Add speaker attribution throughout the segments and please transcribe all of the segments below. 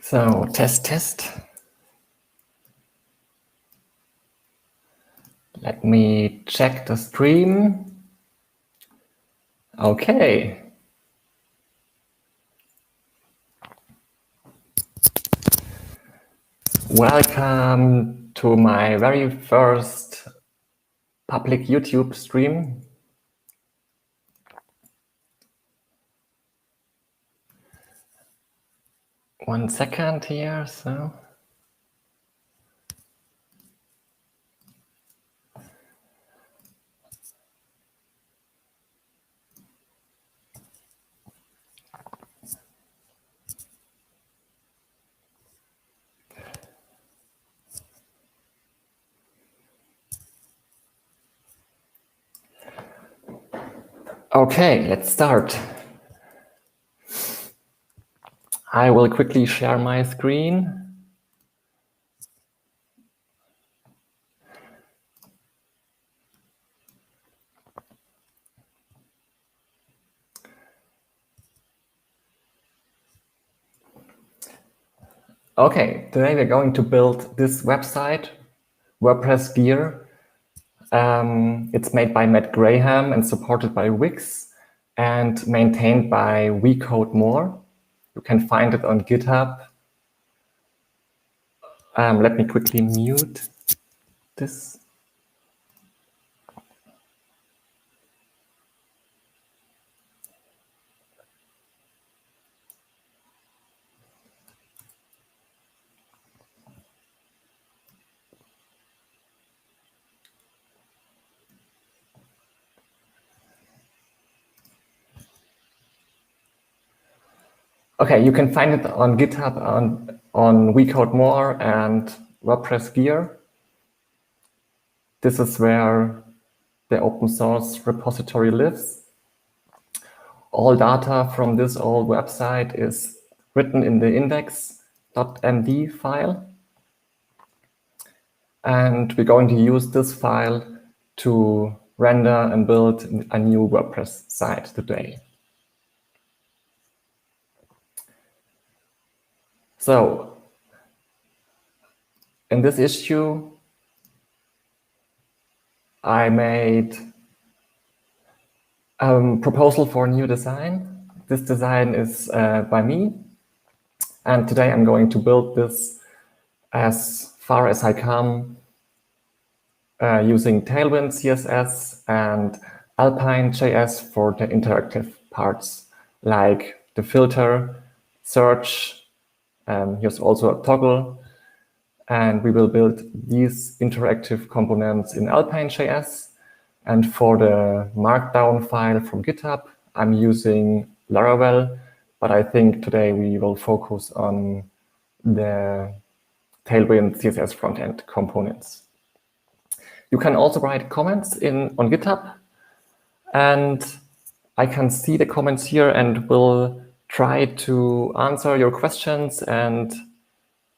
Speaker 1: So test. Let me check the stream. Okay. Welcome to my very first public YouTube stream. One second here, so. Okay, let's start. I will quickly share my screen. Okay, today we're going to build this website, WordPress Gear. It's made by Matt Graham and supported by Wix and maintained by WeCodeMore. You can find it on GitHub. Let me quickly mute this. Okay, you can find it on GitHub on WeCodeMore and WordPress Gear. This is where the open source repository lives. All data from this old website is written in the index.md file. And we're going to use this file to render and build a new WordPress site today. So in this issue, I made a proposal for a new design. This design is by me. And today I'm going to build this as far as I come using Tailwind CSS and Alpine.js for the interactive parts, like the filter, search. Here's also a toggle. And we will build these interactive components in Alpine.js. And for the markdown file from GitHub, I'm using Laravel, but I think today we will focus on the Tailwind CSS frontend components. You can also write comments on GitHub, and I can see the comments here and will try to answer your questions and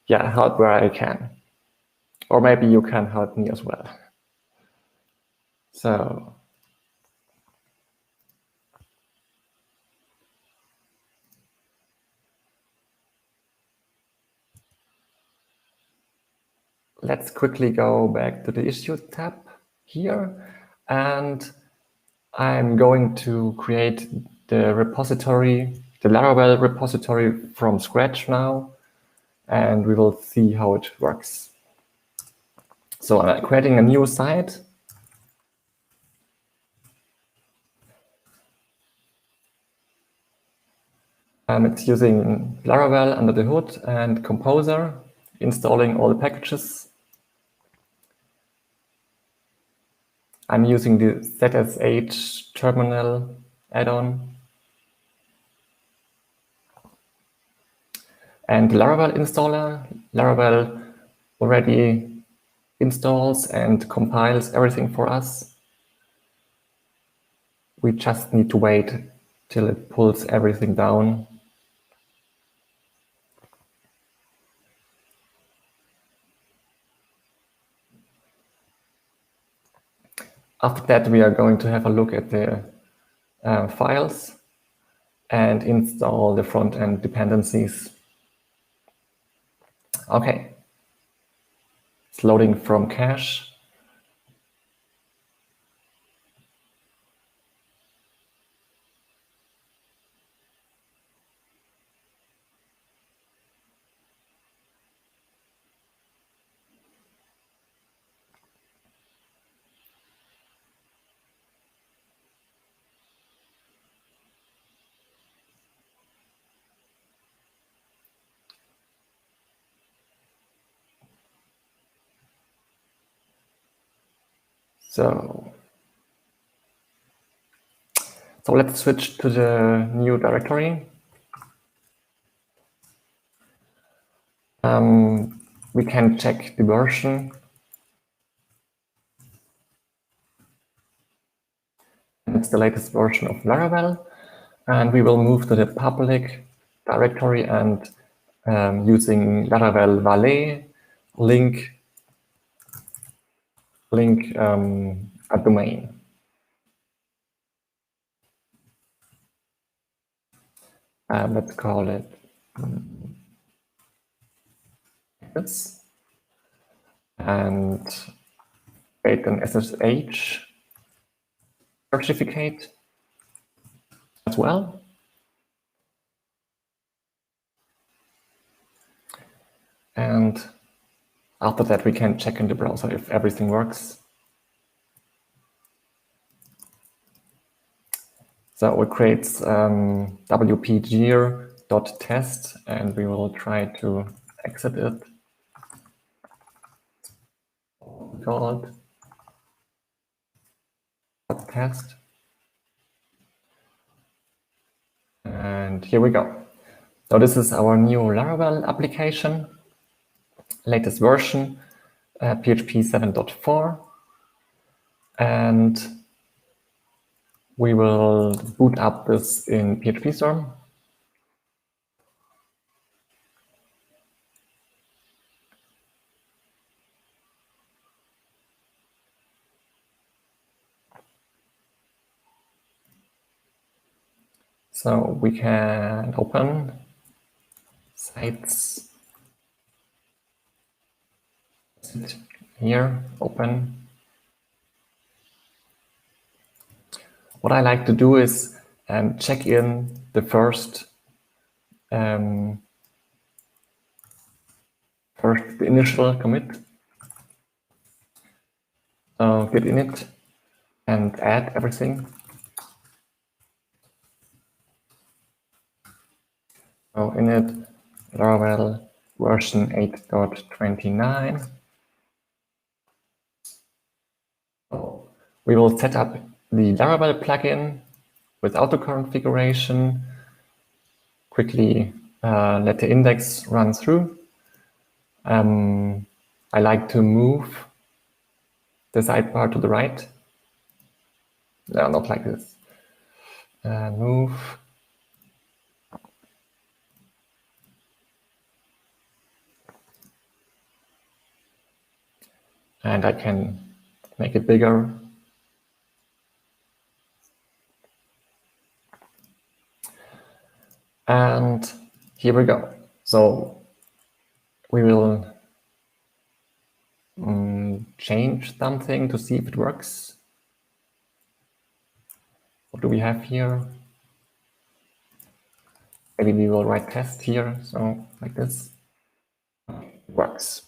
Speaker 1: help where I can. Or maybe you can help me as well. So let's quickly go back to the Issues tab here. And I'm going to create the repository, the Laravel repository from scratch now. And we will see how it works. So I'm creating a new site. It's using Laravel under the hood and Composer, installing all the packages. I'm using the ZSH terminal add-on. And the Laravel installer, Laravel already installs and compiles everything for us. We just need to wait till it pulls everything down. After that, we are going to have a look at the files and install the front-end dependencies. Okay, it's loading from cache. So let's switch to the new directory. We can check the version. It's the latest version of Laravel. And we will move to the public directory and using Laravel Valet link a domain. Let's call it this and create an SSH certificate as well. And after that, we can check in the browser if everything works. So it creates wp-gear.test, and we will try to exit it. Called test. And here we go. So this is our new Laravel application, latest version, PHP 7.4. And we will boot up this in PHP Storm. So we can open sites here, open. What I like to do is check in the first the initial commit. So git init and add everything. So init Laravel version 8.29. So we will set up the Laravel plugin with auto configuration. Quickly let the index run through. I like to move the sidebar to the right. No, not like this. Move. And I can make it bigger. And here we go. So we will change something to see if it works. What do we have here? Maybe we will write test here. So like this. It works.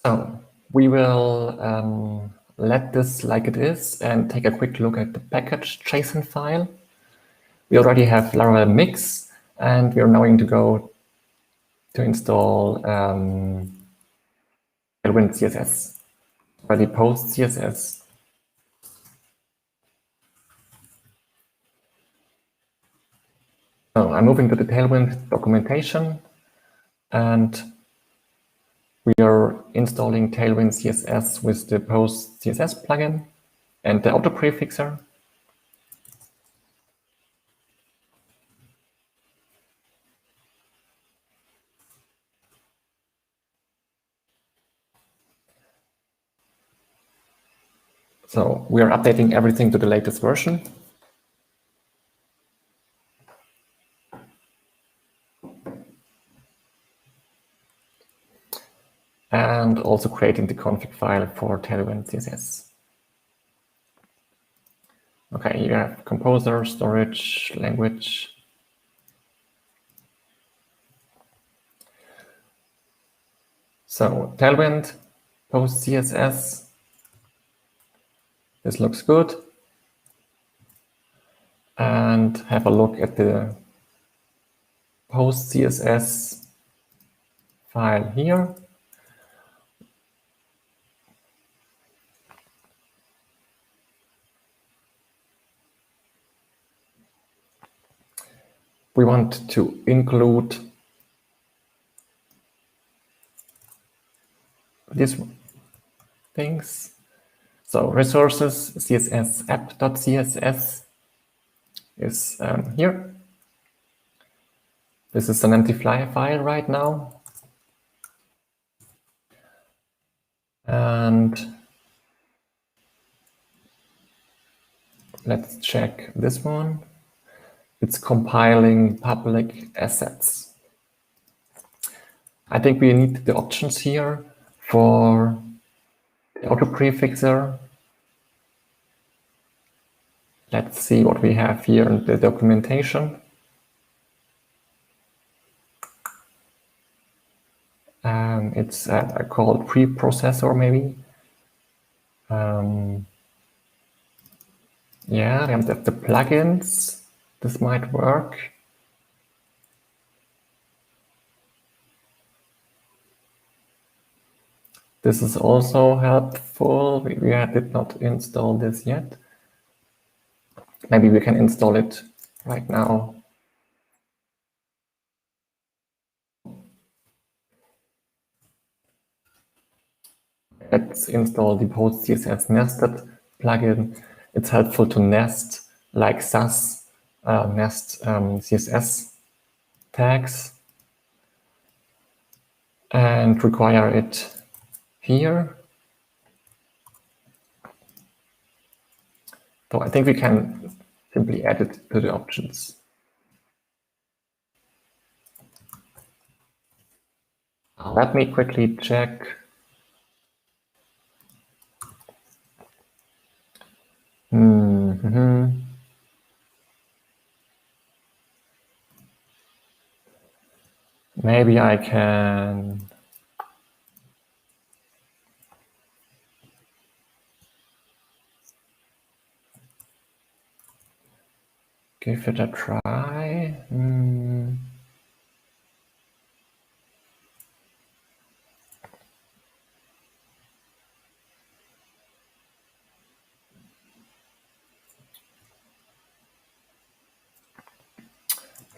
Speaker 1: So we will let this like it is and take a quick look at the package JSON file. We already have Laravel mix, and we are now going to go to install Tailwind CSS, already post CSS. So I'm moving to the Tailwind documentation, and we are installing Tailwind CSS with the post CSS plugin and the auto prefixer. So we are updating everything to the latest version. And also creating the config file for Tailwind CSS. Okay, you have composer, storage, language. So Tailwind, post CSS. This looks good. And have a look at the post CSS file here. We want to include these things. So resources, CSS app.css is here. This is an empty file right now. And let's check this one. It's compiling public assets. I think we need the options here for the auto prefixer. Let's see what we have here in the documentation. It's called preprocessor, maybe. Yeah, we have the plugins. This might work. This is also helpful. We did not install this yet. Maybe we can install it right now. Let's install the post CSS nested plugin. It's helpful to nest like Sass, nest CSS tags and require it here. So I think we can simply add it to the options. Let me quickly check. Maybe I can give it a try.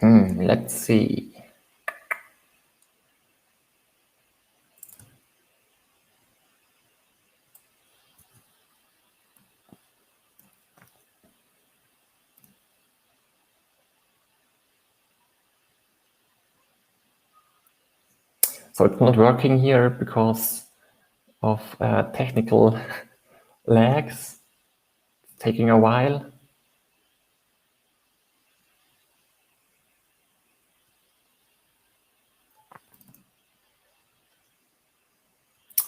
Speaker 1: Let's see. So it's not working here because of technical lags. It's taking a while.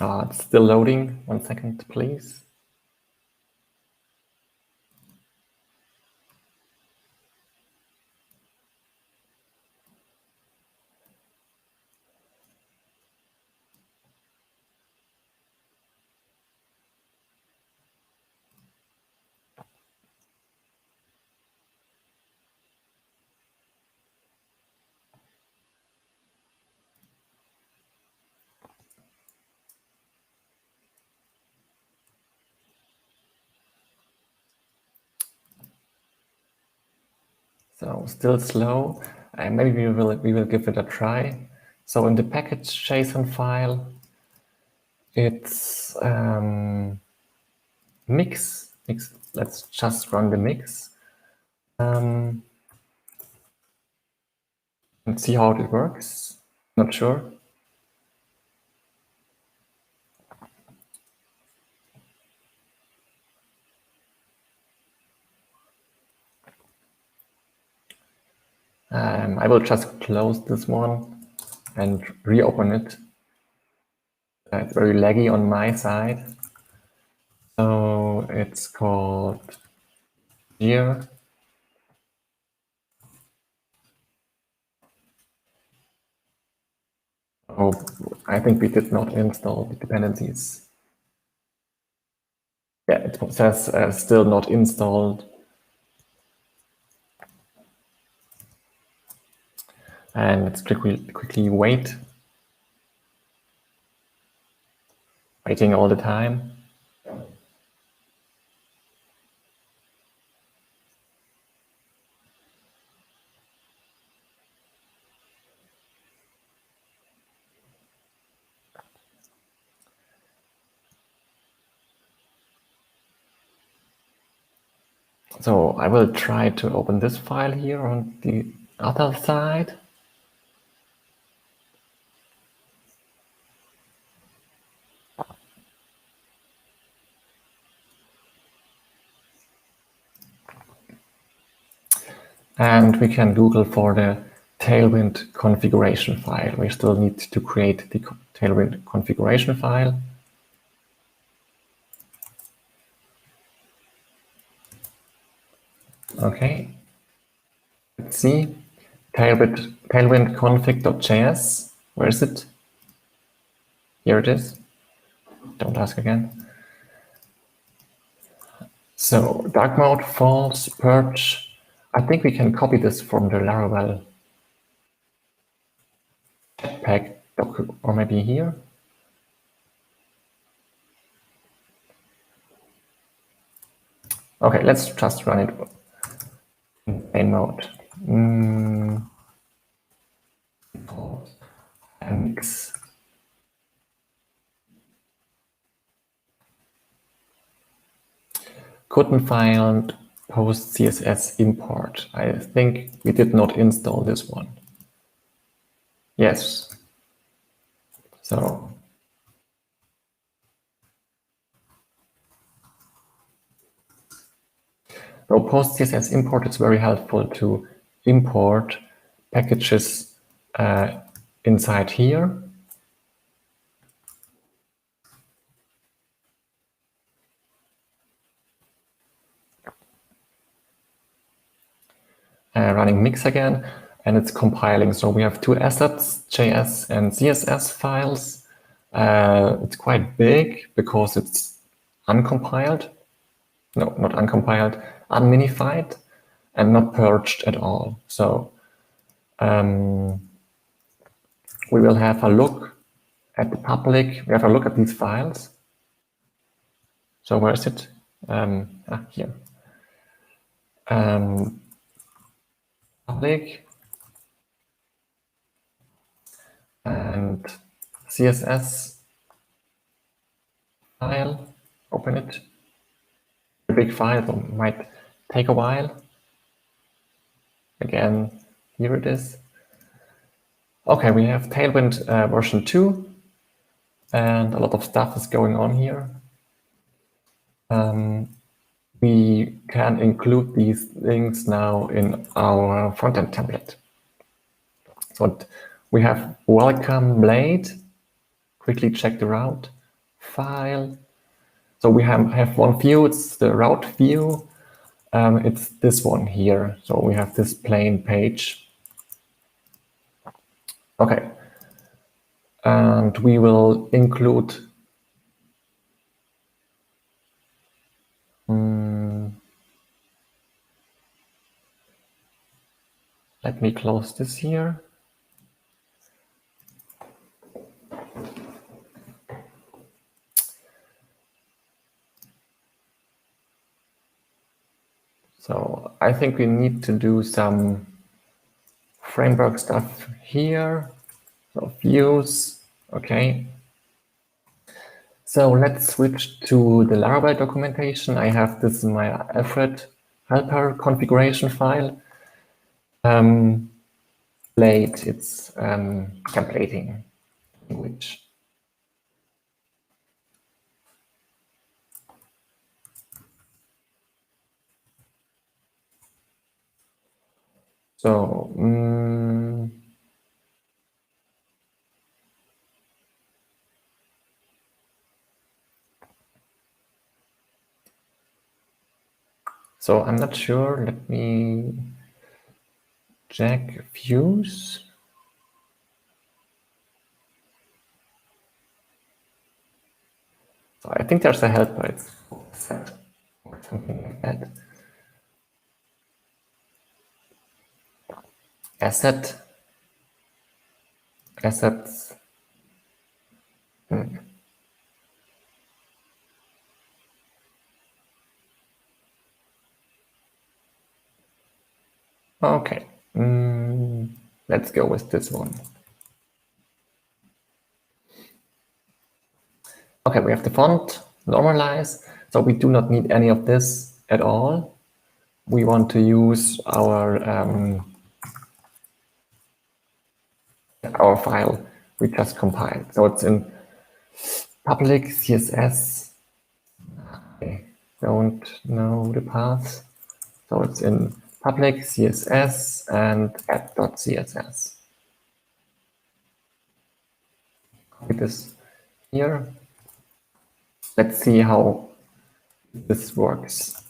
Speaker 1: It's still loading. 1 second, please. So still slow. Maybe we will give it a try. So in the package JSON file, it's mix. Let's just run the mix and see how it works. Not sure. I will just close this one and reopen it. It's very laggy on my side. So it's called here. Oh, I think we did not install the dependencies. Yeah, it says still not installed. And let's quickly waiting all the time. So I will try to open this file here on the other side. And we can Google for the Tailwind configuration file. We still need to create the Tailwind configuration file. Okay. Let's see. Tailwind config.js. Where is it? Here it is. Don't ask again. So dark mode, false, purge. I think we can copy this from the Laravel pack or maybe here. Okay, let's just run it in main mode. Mix. Couldn't find post CSS import. I think we did not install this one. Yes. So post CSS import is very helpful to import packages inside here. Running mix again, and it's compiling. So we have two assets, JS and CSS files. It's quite big because it's uncompiled. No, not uncompiled, unminified, and not purged at all. So we will have a look at the public. We have a look at these files. So where is it? Here. Public and CSS file. Open it. A big file, so might take a while. Again, here it is. Okay, we have Tailwind version 2, and a lot of stuff is going on here. We can include these things now in our frontend template. So we have welcome blade. Quickly check the route file. So we have one view, it's the route view. It's this one here. So we have this plain page. Okay. And we will include let me close this here. So I think we need to do some framework stuff here. So views, okay. So let's switch to the Laravel documentation. I have this in my Alfred helper configuration file. Blade, it's templating language. So, so I'm not sure. Let me check views. So I think there's a helper. It's set or something like that. Assets. Okay. Let's go with this one. Okay, we have the font, normalize. So we do not need any of this at all. We want to use our file we just compiled. So it's in public CSS. I don't know the path. So it's in public CSS and add.css. Copy this here. Let's see how this works.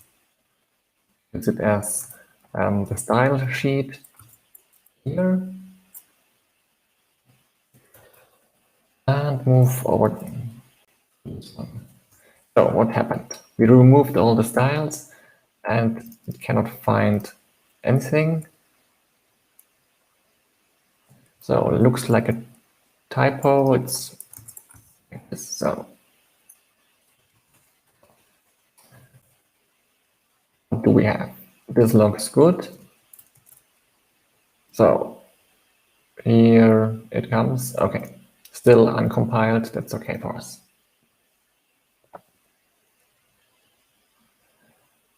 Speaker 1: Use it as the style sheet here. And move over this one. So what happened? We removed all the styles and it cannot find anything. So it looks like a typo. It's like this. So what do we have? This looks good. So here it comes. Okay, still uncompiled. That's okay for us.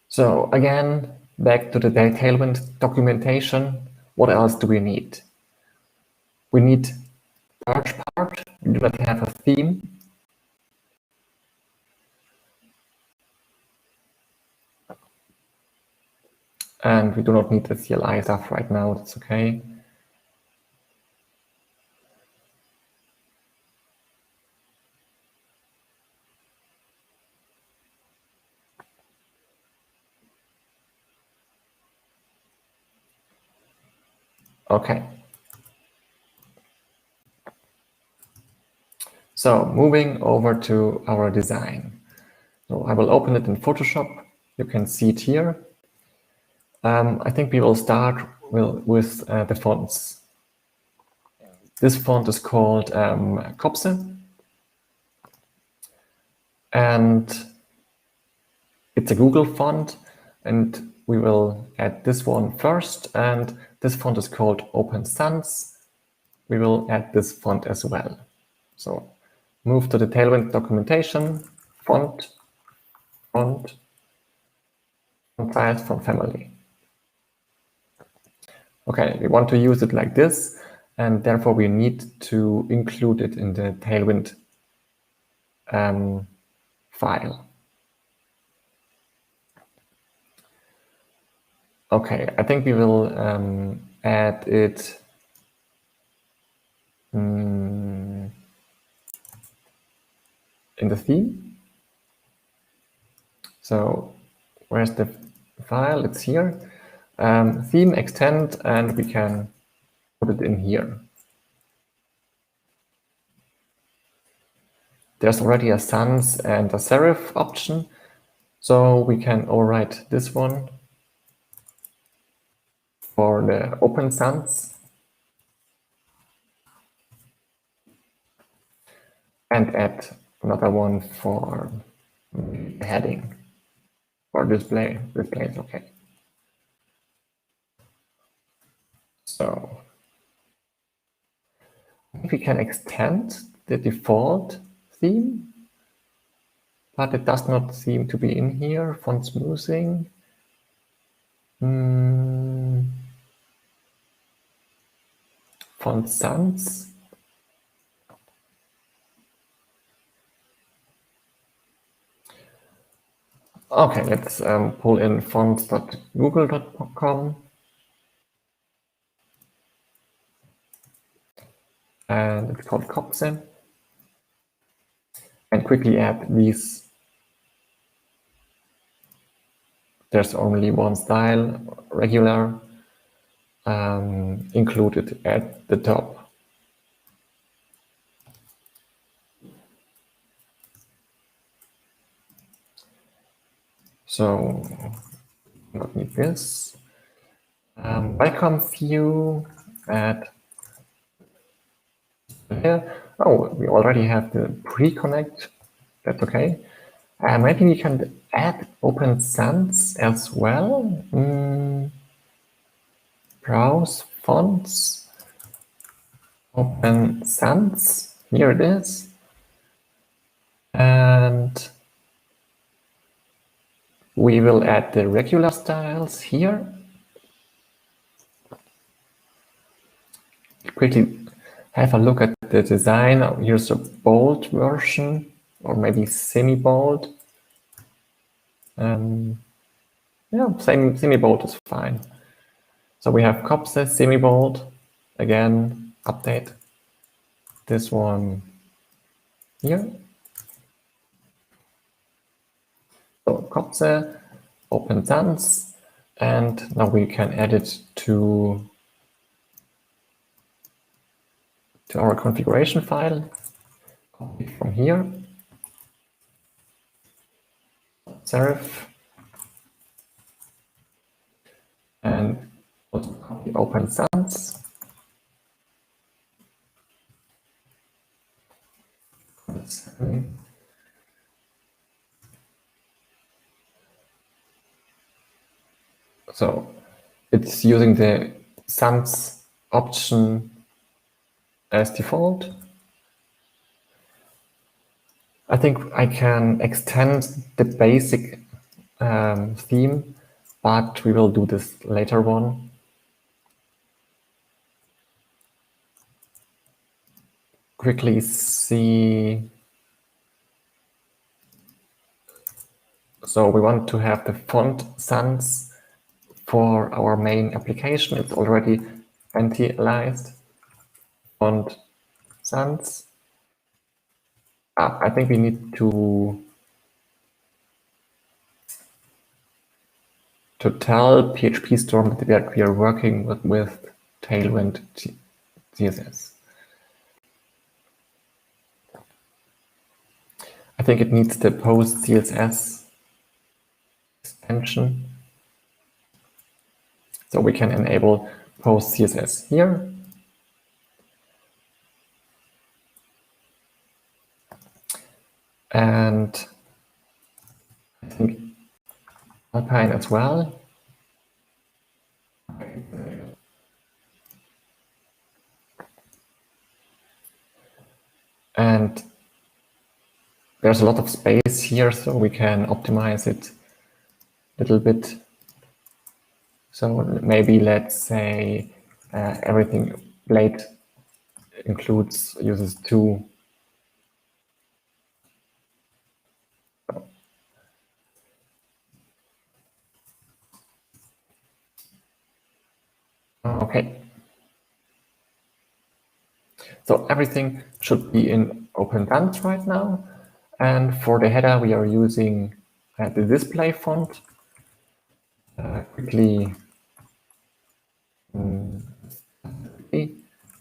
Speaker 1: So again, back to the Tailwind documentation. What else do we need? We need search part. We do not have a theme. And we do not need the CLI stuff right now. That's okay. Okay. So moving over to our design. So I will open it in Photoshop. You can see it here. I think we will start with the fonts. This font is called Kopse. And it's a Google font. And we will add this one first. And this font is called Open Sans. We will add this font as well. So move to the Tailwind documentation, font size, font family. Okay, we want to use it like this, and therefore we need to include it in the Tailwind file. Okay, I think we will add it in the theme. So where's the file? It's here. Theme extend, and we can put it in here. There's already a sans and a serif option, so we can overwrite this one for the open sans and add another one for the heading for display. Display is okay. So we can extend the default theme, but it does not seem to be in here. Font smoothing. Font sans. Okay, let's pull in fonts.google.com. and it's called Kopse. And quickly add these. There's only one style, regular, included at the top. So not need this. Welcome view at here. Oh, we already have the pre-connect. That's okay. Maybe we can add Open Sans as well. Browse fonts. Open Sans. Here it is. And we will add the regular styles here. Quickly have a look at the design. Here's a bold version, or maybe semi-bold. Yeah, semi-bold is fine. So we have Kopse, semi-bold. Again, update this one here. So Kopse, Open Sans, and now we can add it to our configuration file. Copy from here. Serif. And also copy Open Sans. So it's using the sans option as default. I think I can extend the basic theme, but we will do this later on. Quickly see. So we want to have the font sans for our main application. It's already anti-aliased. Font sans. I think we need to tell PHP Storm that we are working with Tailwind CSS. I think it needs the post CSS extension. So we can enable post CSS here. And I think Alpine as well. And there's a lot of space here, so we can optimize it a little bit. So maybe let's say everything blade uses 2. Okay. So everything should be in Open Sans right now. And for the header, we are using the display font. Quickly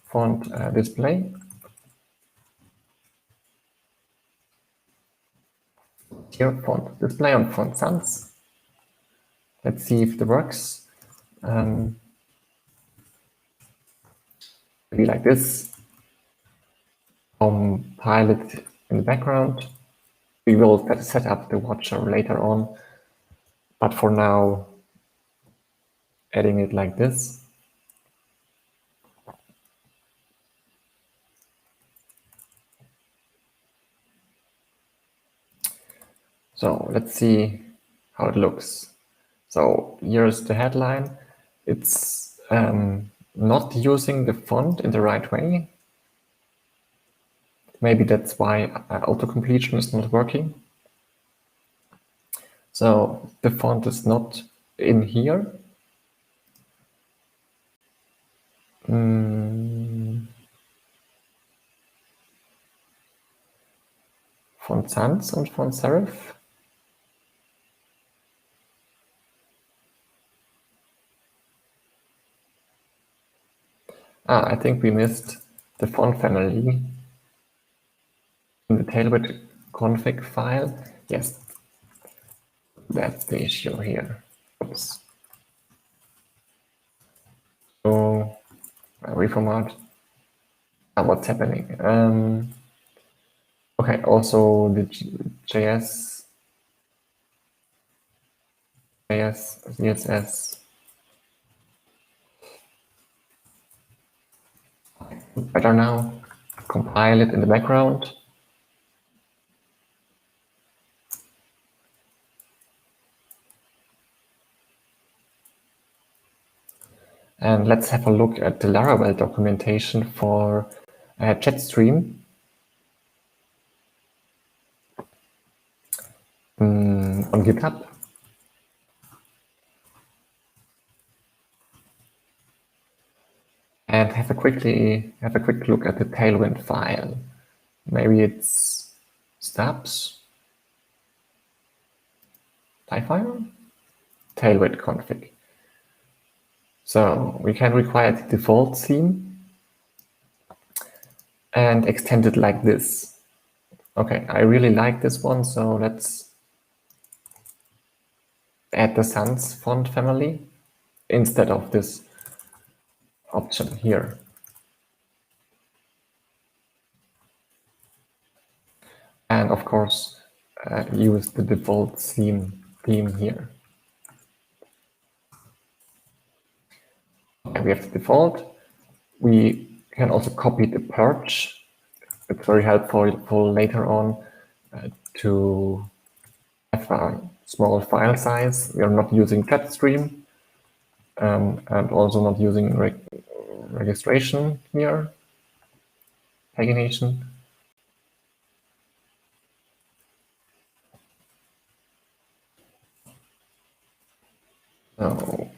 Speaker 1: font display. Here, font display on font sans. Let's see if it works. Maybe like this. Compile it in the background. We will set up the watcher later on, but for now, adding it like this. So let's see how it looks. So here's the headline. It's not using the font in the right way. Maybe that's why auto-completion is not working. So the font is not in here. Font sans und Font serif. I think we missed the font family in the Tailwind config file. Yes, that's the issue here. Oops. So reformat. What's happening? Okay, also the JS, CSS. Better now. Compile it in the background. And let's have a look at the Laravel documentation for Jetstream. On GitHub. And have a quick look at the Tailwind file. Maybe it's stubs, file, Tailwind config. So we can require the default theme and extend it like this. Okay, I really like this one, so let's add the sans font family instead of this option here. And of course, use the default theme here. Okay, we have the default. We can also copy the purge. It's very helpful later on to have a small file size. We are not using Jetstream and also not using registration here, pagination. So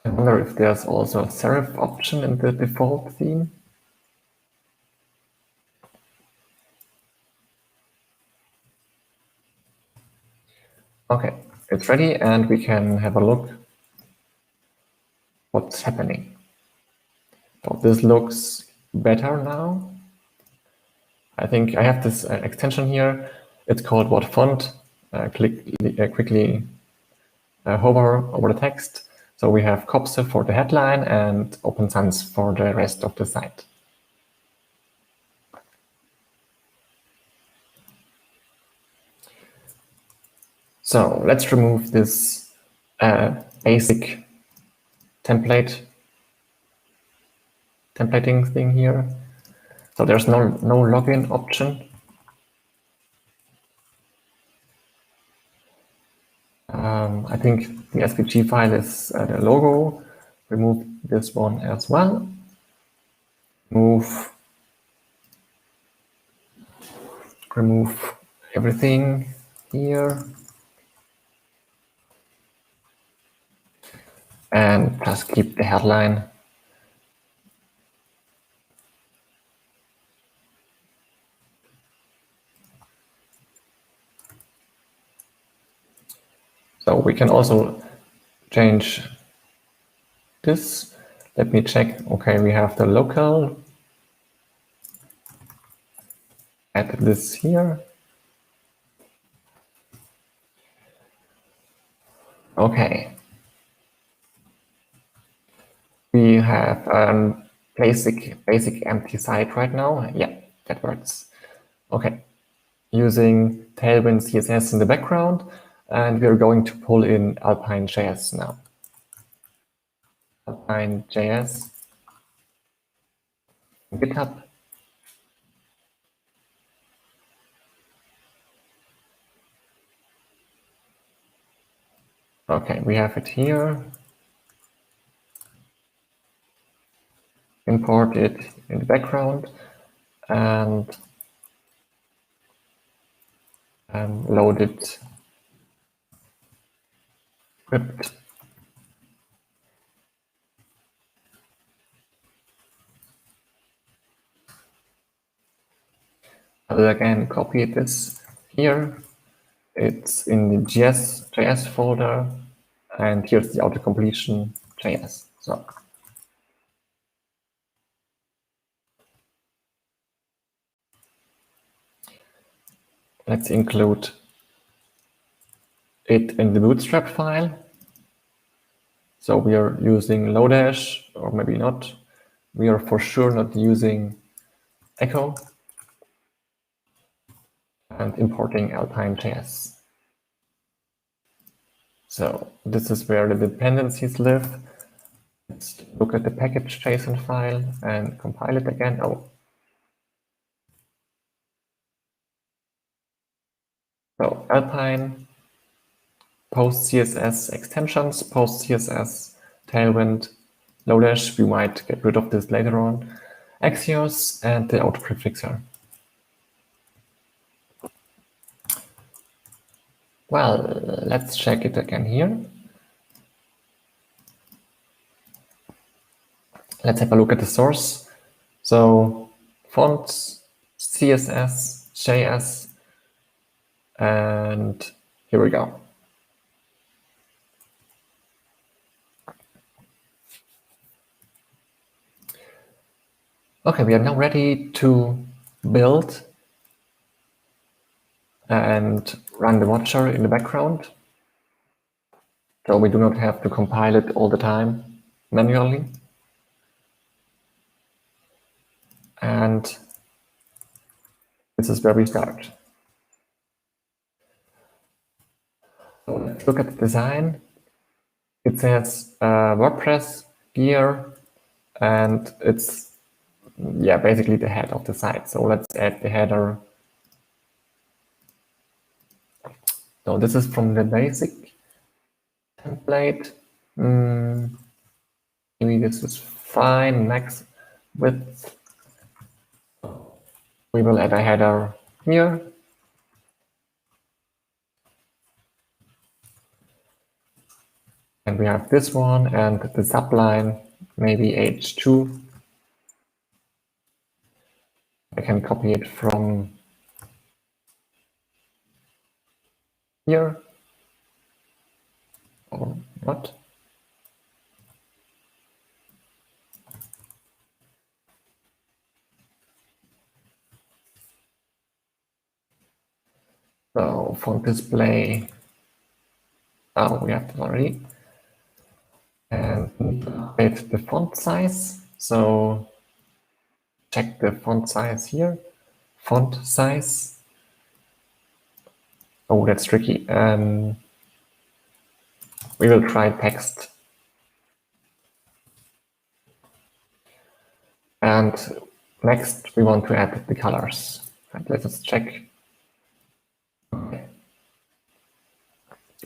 Speaker 1: I wonder if there's also a serif option in the default theme. Okay, it's ready and we can have a look what's happening. So this looks better now. I think I have this extension here. It's called what font. Quickly hover over the text. So we have Copse for the headline and Open Sans for the rest of the site. So let's remove this basic templating thing here. So there's no login option. I think the SVG file is the logo. Remove this one as well. Remove everything here. And just keep the headline. So we can also change this. Let me check. Okay, we have the local. Add this here. Okay. We have a basic empty site right now. Yeah, that works. Okay. Using Tailwind CSS in the background, and we're going to pull in Alpine.js now. Alpine.js, GitHub. Okay, we have it here. Import it in the background, and loaded script. I will again copy this here. It's in the JS folder, and here's the autocompletion JS. So let's include it in the Bootstrap file. So we are using Lodash, or maybe not. We are for sure not using Echo, and importing Alpine.js. So this is where the dependencies live. Let's look at the package.json file and compile it again. Oh. So Alpine, post CSS extensions, post CSS, Tailwind, Lodash. We might get rid of this later on. Axios and the auto prefixer. Well, let's check it again here. Let's have a look at the source. So fonts, CSS, JS, and here we go. Okay, we are now ready to build and run the watcher in the background. So we do not have to compile it all the time manually. And this is where we start. So let's look at the design. It says WordPress gear, and it's basically the head of the site. So let's add the header. So this is from the basic template. Maybe this is fine. Max width. We will add a header here. And we have this one and the subline, maybe H2. I can copy it from here or not. So font display, we have it already. And update the font size. So check the font size here. Font size. Oh, that's tricky. We will try text. And next, we want to add the colors. And let us check.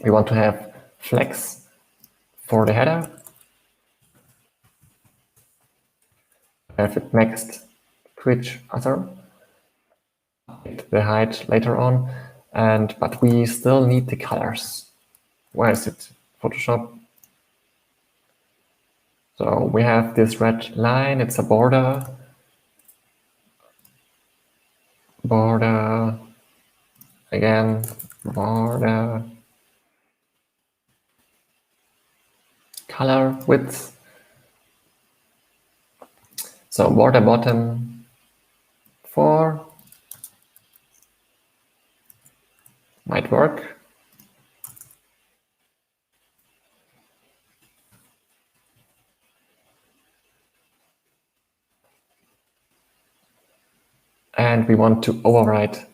Speaker 1: We want to have flex for the header. Have it next to each other. The height later on, but we still need the colors. Where is it? Photoshop. So we have this red line. It's a border. Border. Again, border. Color width. So border bottom 4 might work. And we want to overwrite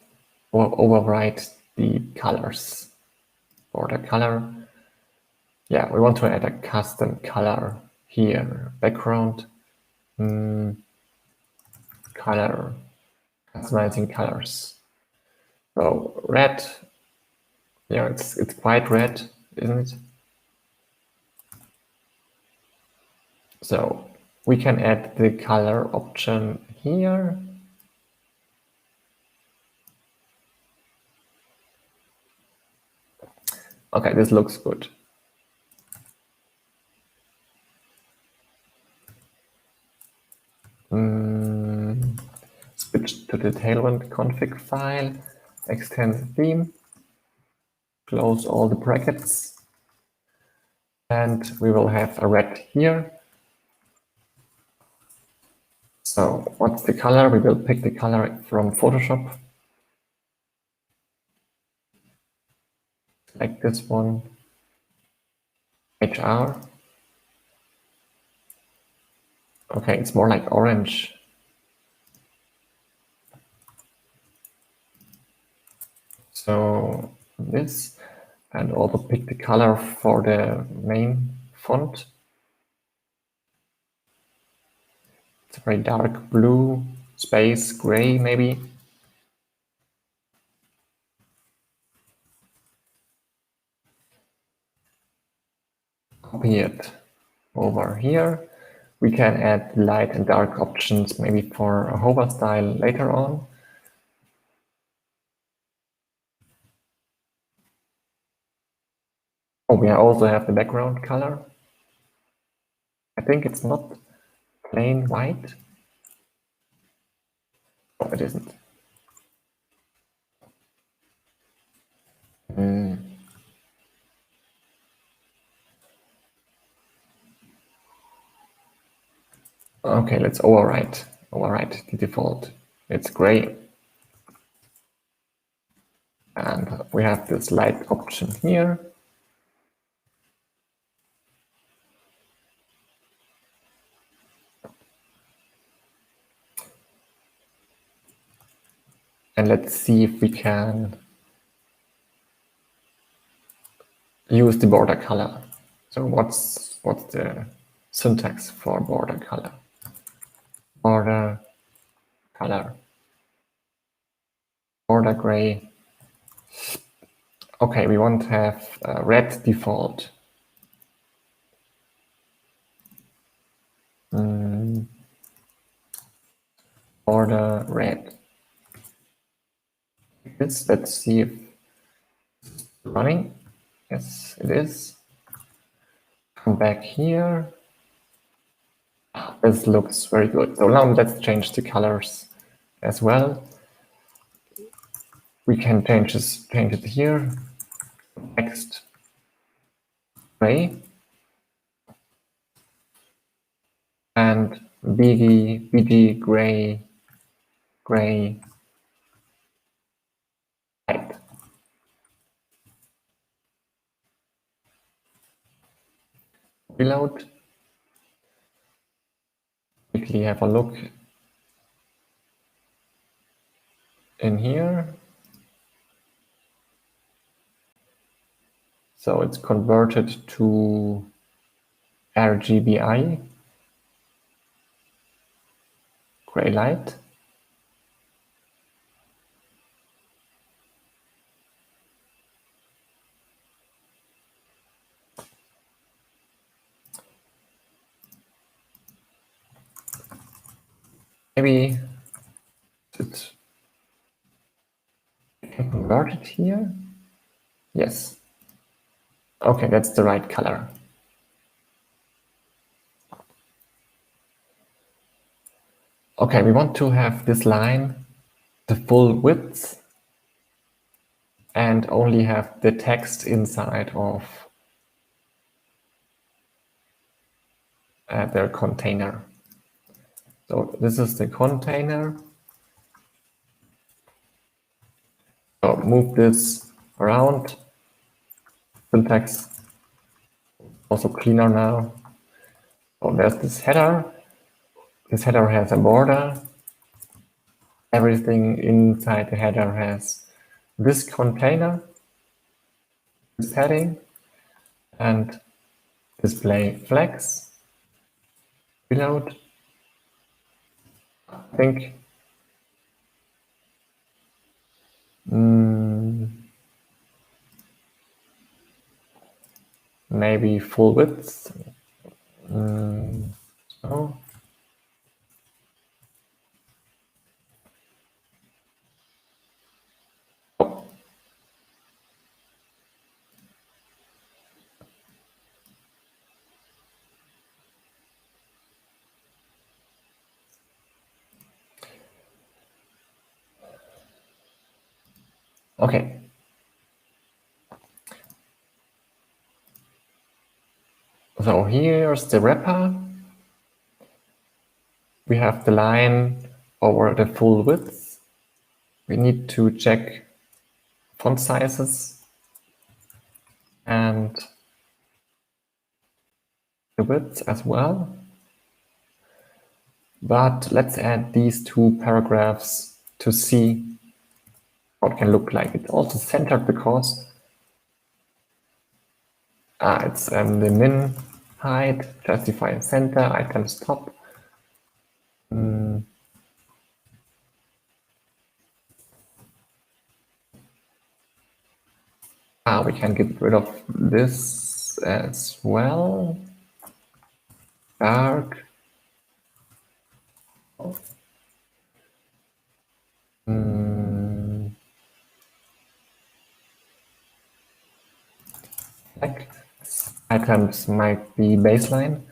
Speaker 1: the colors. Border color. Yeah, we want to add a custom color here. Background. Color. Customizing colors. So red. Yeah, it's quite red, isn't it? So we can add the color option here. Okay, this looks good. Switch to the Tailwind config file, extend the theme, close all the brackets, and we will have a red here. So what's the color? We will pick the color from Photoshop. Like this one, HR. Okay, it's more like orange. So this, and also pick the color for the main font. It's a very dark blue, space gray maybe. Copy it over here. We can add light and dark options maybe for a hover style later on. Oh, we also have the background color. I think it's not plain white. Oh, it isn't. Okay, let's overwrite the default. It's gray. And we have this light option here. And let's see if we can use the border color. So what's the syntax for border color? Border color. Border gray. Okay, we want to have red default. Border red. Let's see if it's running. Yes, it is. Come back here. This looks very good. So now let's change the colors as well. We can change it here. Text gray and BG gray light. Reload. Quickly have a look in here. So it's converted to RGBI, gray light. Maybe it's converted here. Yes. Okay, that's the right color. Okay, we want to have this line the full width and only have the text inside of their container. So this is the container. So move this around. Syntax also cleaner now. So there's this header. This header has a border. Everything inside the header has this container, this heading, and display flags. Reload. I think maybe full width. So Okay. So here's the wrapper. We have the line over the full width. We need to check font sizes and the width as well. But let's add these two paragraphs to see what it can look like. It's also centered because it's the min height, justify center, items top. We can get rid of this as well. Dark. Like items might be baseline.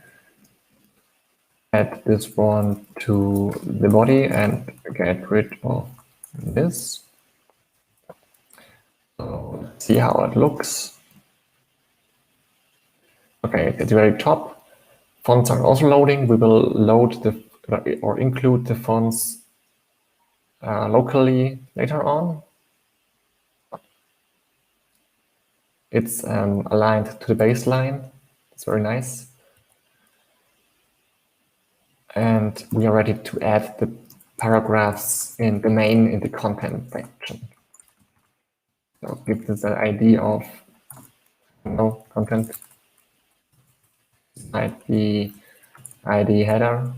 Speaker 1: Add this one to the body and get rid of this. So let's see how it looks. Okay, at the very top, fonts are also loading. We will load the or include the fonts locally later on. It's aligned to the baseline. It's very nice. And we are ready to add the paragraphs in the main in the content section. So give this an ID of content ID header.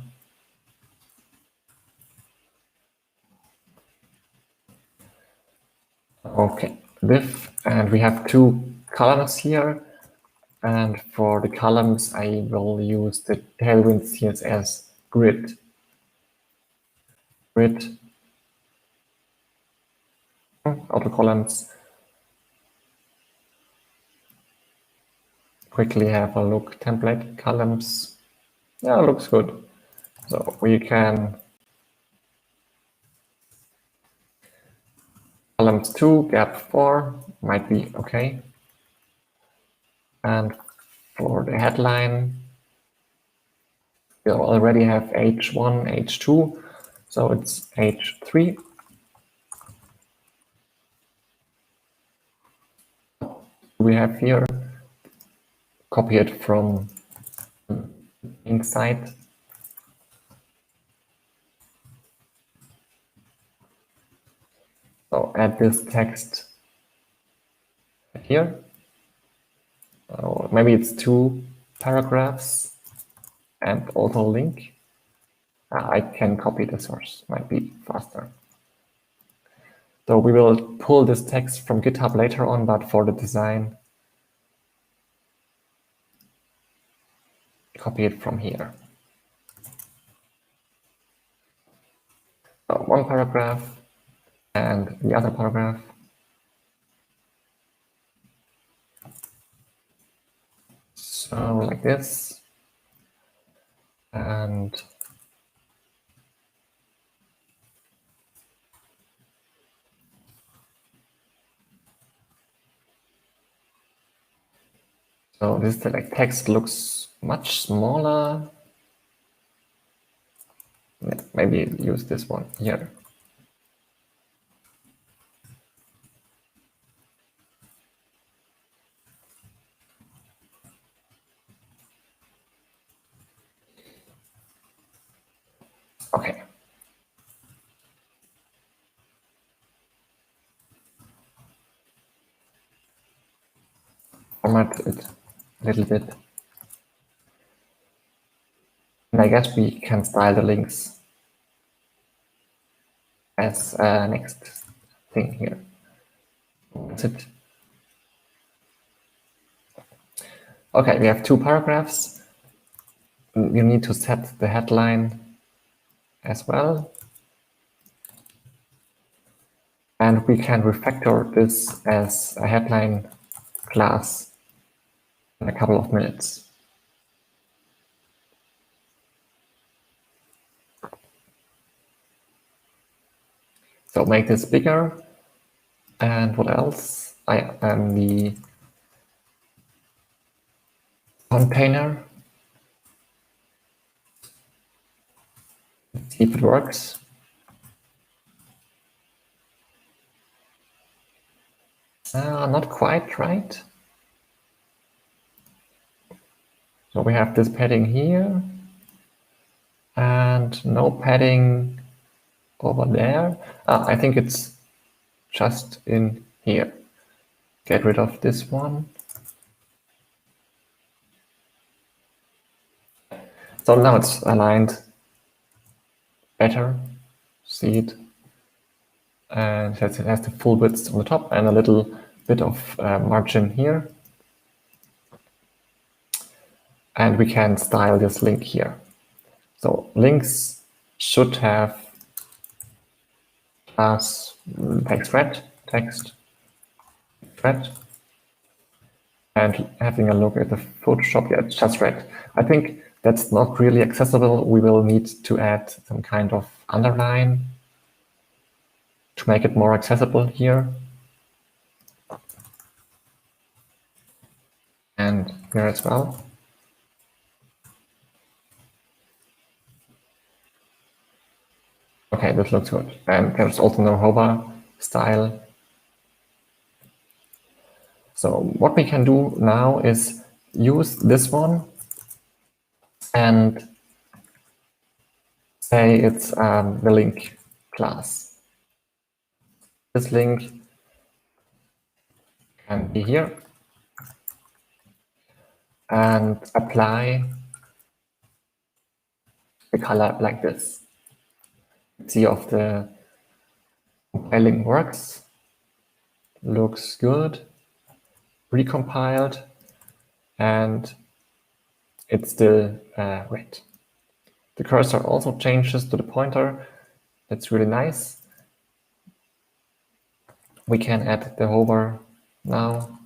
Speaker 1: Okay, div, and we have two columns here. And for the columns, I will use the Tailwind CSS grid. Auto columns. Quickly have a look. Template columns. Yeah, looks good. So we can columns 2, gap 4 might be okay. And for the headline, we already have H1, H2, so it's H3. We have here, copy it from inside. So add this text here. Maybe it's 2 paragraphs and also link. I can copy the source, might be faster. So we will pull this text from GitHub later on, but for the design, copy it from here. So one paragraph and the other paragraph. So like this. And so this like text looks much smaller. Maybe use this one here. Okay. Format it a little bit. And I guess we can style the links as next thing here. That's it. Okay, we have 2 paragraphs. You need to set the headline as well. And we can refactor this as a headline class in a couple of minutes. So make this bigger And what else? The container. Let's see if it works. Not quite right. So we have this padding here and no padding over there. I think it's just in here. Get rid of this one. So now it's aligned better. See it? And it has the full width on the top and a little bit of margin here. And we can style this link here. So links should have class text red, and having a look at the Photoshop, yeah, it's just red. I think that's not really accessible. We will need to add some kind of underline to make it more accessible here. And here as well. Okay, this looks good. And there's also no hover style. So what we can do now is use this one and say it's the link class. This link can be here and apply the color like this. See if the compiling works. Looks good. Recompiled, and it's still red. The cursor also changes to the pointer. That's really nice. We can add the hover now.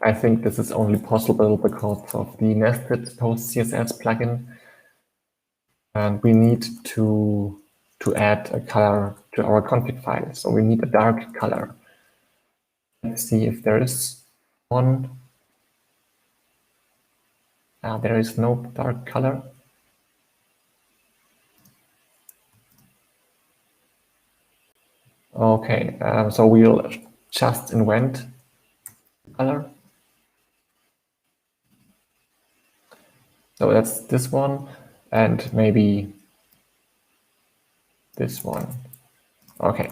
Speaker 1: I think this is only possible because of the nested post CSS plugin, and we need to add a color to our config file. So we need a dark color. Let's see if there is one. There is no dark color. Okay, so we'll just invent color. So that's this one, and maybe this one. Okay.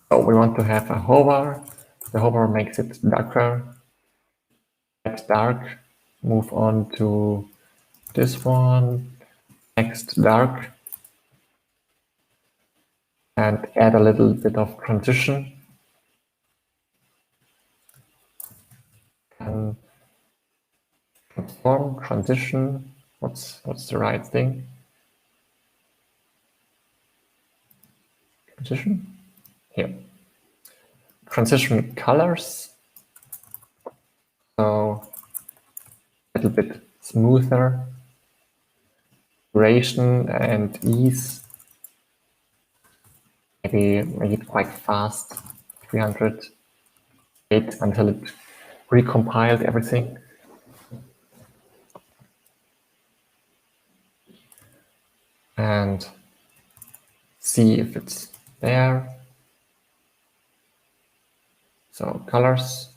Speaker 1: So we want to have a hover. The hover makes it darker. Get dark. Move on to this one. Next dark. And add a little bit of transition. And transform, transition. What's the right thing? Transition? Here. Transition colors. So a little bit smoother. Duration and ease. Maybe make it quite fast. 300. Wait until it recompiled everything. And see if it's there. So colors.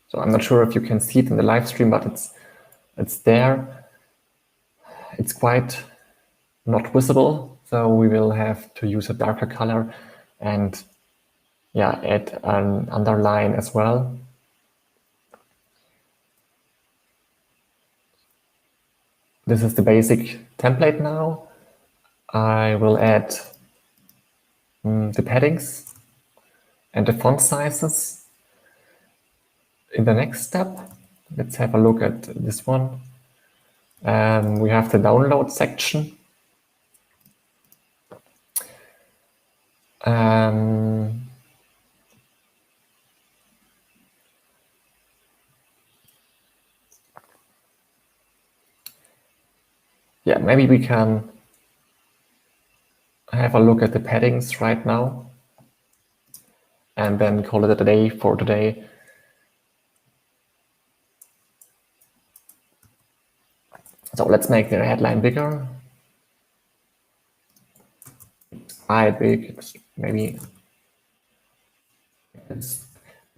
Speaker 1: So I'm not sure if you can see it in the live stream, but it's there. It's quite not visible, so we will have to use a darker color and yeah, add an underline as well. This is the basic template now. I will add the paddings and the font sizes in the next step. Let's have a look at this one. We have the download section. Yeah, maybe we can have a look at the paddings right now and then call it a day for today. So let's make the headline bigger. Quite big, it's maybe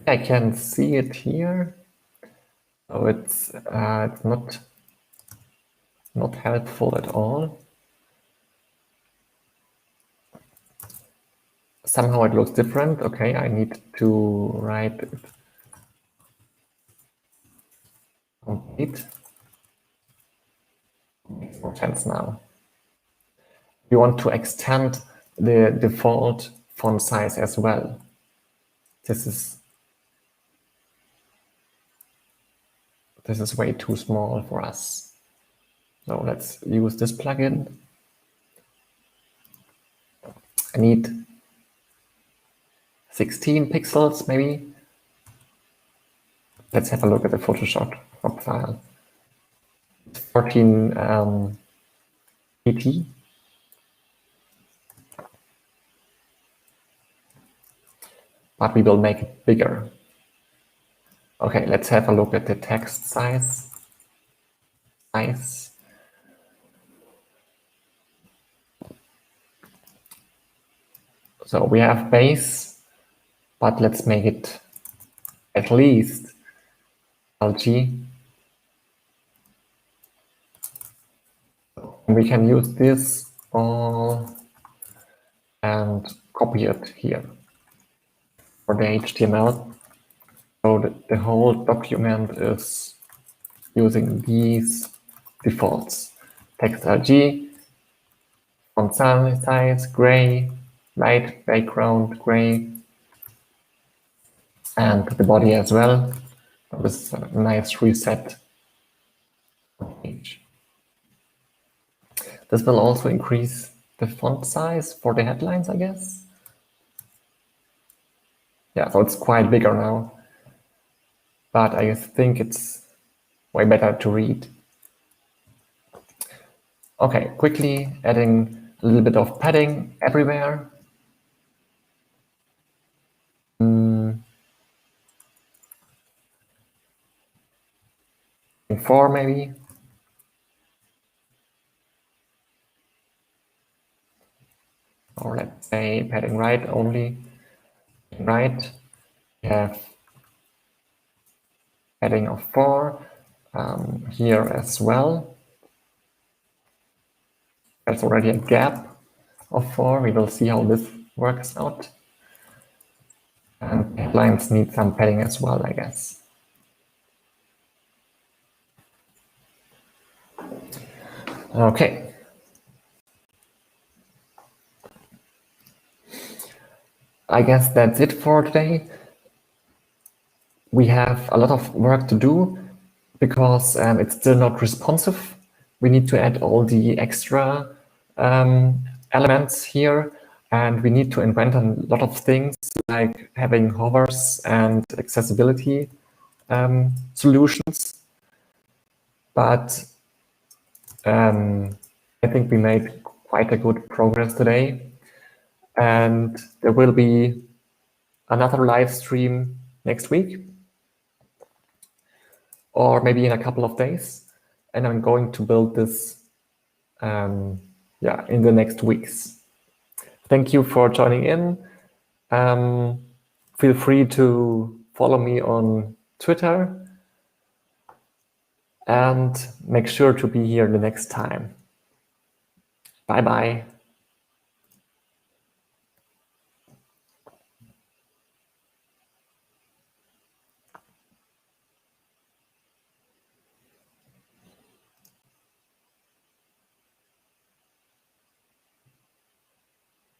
Speaker 1: I can see it here. So it's not helpful at all. Somehow it looks different. Okay, I need to write it complete. Makes more sense now. We want to extend the default font size as well. This is way too small for us. So let's use this plugin. I need 16 pixels maybe. Let's have a look at the Photoshop file. 1480. But we will make it bigger. Okay, let's have a look at the text size. So we have base, but let's make it at least LG. We can use this all and copy it here for the HTML. So the whole document is using these defaults. Text LG, font size, gray, light background, gray, and the body as well. With a nice reset page. This will also increase the font size for the headlines, I guess. Yeah, so it's quite bigger now, but I think it's way better to read. Okay, quickly adding a little bit of padding everywhere. 4 maybe. Or let's say padding right only. Right. We have padding of 4 here as well. There's already a gap of 4. We will see how this works out. And headlines need some padding as well, I guess. Okay. I guess that's it for today. We have a lot of work to do because it's still not responsive. We need to add all the extra elements here, and we need to invent a lot of things like having hovers and accessibility solutions. But I think we made quite a good progress today. And there will be another live stream next week, or maybe in a couple of days. And I'm going to build this in the next weeks. Thank you for joining in. Feel free to follow me on Twitter and make sure to be here the next time. Bye-bye.